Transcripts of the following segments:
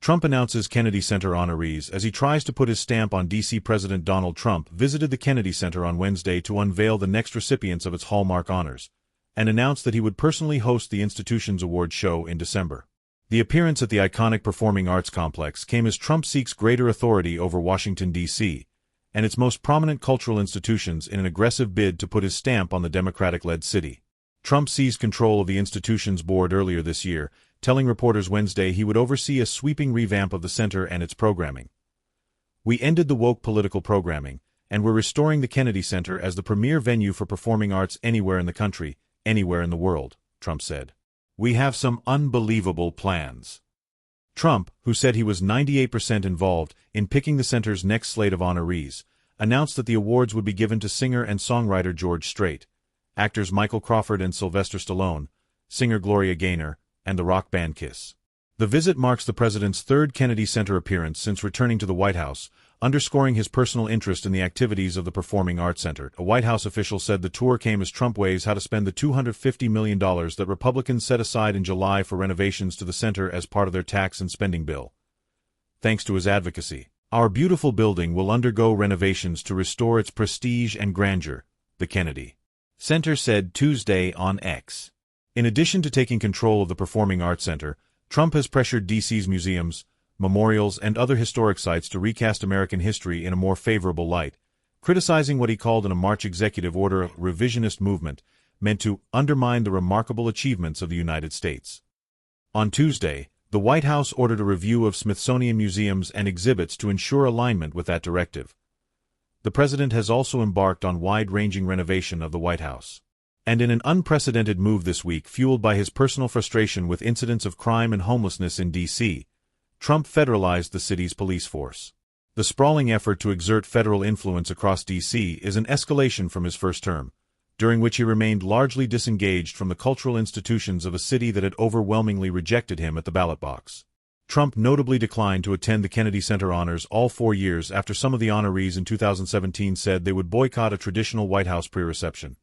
Trump announces Kennedy Center honorees as he tries to put his stamp on D.C. President Donald Trump visited the Kennedy Center on Wednesday to unveil the next recipients of its hallmark honors, and announced that he would personally host the institution's award show in December. The appearance at the iconic performing arts complex came as Trump seeks greater authority over Washington, D.C., and its most prominent cultural institutions in an aggressive bid to put his stamp on the Democratic-led city. Trump seized control of the institution's board earlier this year, telling reporters Wednesday he would oversee a sweeping revamp of the center and its programming. "We ended the woke political programming, and we're restoring the Kennedy Center as the premier venue for performing arts anywhere in the country, anywhere in the world," Trump said. "We have some unbelievable plans." Trump, who said he was 98% involved in picking the center's next slate of honorees, announced that the awards would be given to singer and songwriter George Strait, actors Michael Crawford and Sylvester Stallone, singer Gloria Gaynor, and the rock band Kiss. The visit marks the president's third Kennedy Center appearance since returning to the White House, underscoring his personal interest in the activities of the Performing Arts Center. A White House official said the tour came as Trump weighs how to spend the $250 million that Republicans set aside in July for renovations to the center as part of their tax and spending bill. Thanks to his advocacy, "Our beautiful building will undergo renovations to restore its prestige and grandeur," the Kennedy Center said Tuesday on X. In addition to taking control of the Performing Arts Center, Trump has pressured D.C.'s museums, memorials, and other historic sites to recast American history in a more favorable light, criticizing what he called in a March executive order a revisionist movement meant to undermine the remarkable achievements of the United States. On Tuesday, the White House ordered a review of Smithsonian museums and exhibits to ensure alignment with that directive. The president has also embarked on wide-ranging renovation of the White House. And in an unprecedented move this week fueled by his personal frustration with incidents of crime and homelessness in D.C., Trump federalized the city's police force. The sprawling effort to exert federal influence across D.C. is an escalation from his first term, during which he remained largely disengaged from the cultural institutions of a city that had overwhelmingly rejected him at the ballot box. Trump notably declined to attend the Kennedy Center honors all 4 years after some of the honorees in 2017 said they would boycott a traditional White House pre-reception.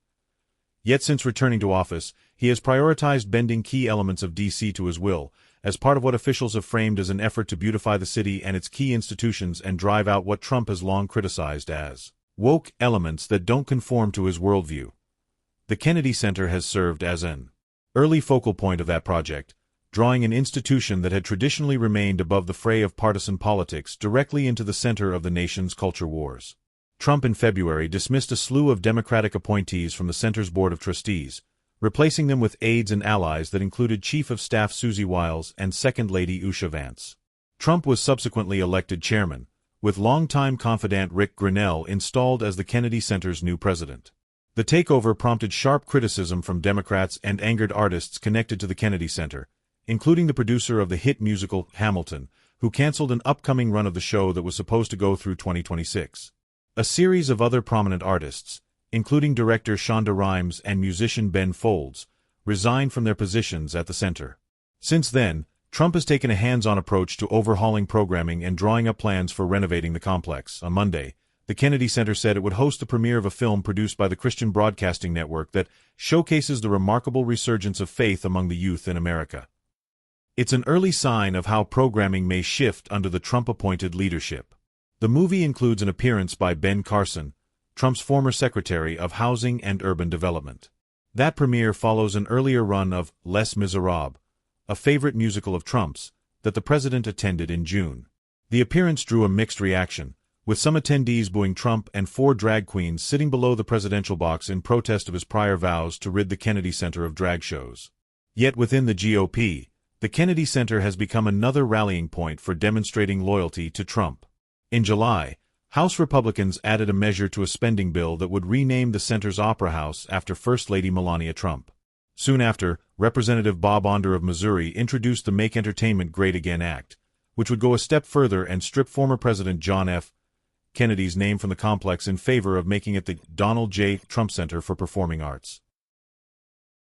Yet since returning to office, he has prioritized bending key elements of D.C. to his will, as part of what officials have framed as an effort to beautify the city and its key institutions and drive out what Trump has long criticized as woke elements that don't conform to his worldview. The Kennedy Center has served as an early focal point of that project, drawing an institution that had traditionally remained above the fray of partisan politics directly into the center of the nation's culture wars. Trump in February dismissed a slew of Democratic appointees from the center's Board of Trustees, replacing them with aides and allies that included Chief of Staff Susie Wiles and Second Lady Usha Vance. Trump was subsequently elected chairman, with longtime confidant Rick Grinnell installed as the Kennedy Center's new president. The takeover prompted sharp criticism from Democrats and angered artists connected to the Kennedy Center, including the producer of the hit musical Hamilton, who canceled an upcoming run of the show that was supposed to go through 2026. A series of other prominent artists, including director Shonda Rhimes and musician Ben Folds, resigned from their positions at the center. Since then, Trump has taken a hands-on approach to overhauling programming and drawing up plans for renovating the complex. On Monday, the Kennedy Center said it would host the premiere of a film produced by the Christian Broadcasting Network that showcases the remarkable resurgence of faith among the youth in America. It's an early sign of how programming may shift under the Trump-appointed leadership. The movie includes an appearance by Ben Carson, Trump's former Secretary of Housing and Urban Development. That premiere follows an earlier run of Les Miserables, a favorite musical of Trump's, that the president attended in June. The appearance drew a mixed reaction, with some attendees booing Trump and 4 drag queens sitting below the presidential box in protest of his prior vows to rid the Kennedy Center of drag shows. Yet within the GOP, the Kennedy Center has become another rallying point for demonstrating loyalty to Trump. In July, House Republicans added a measure to a spending bill that would rename the center's Opera House after First Lady Melania Trump. Soon after, Representative Bob Onder of Missouri introduced the Make Entertainment Great Again Act, which would go a step further and strip former President John F. Kennedy's name from the complex in favor of making it the Donald J. Trump Center for Performing Arts.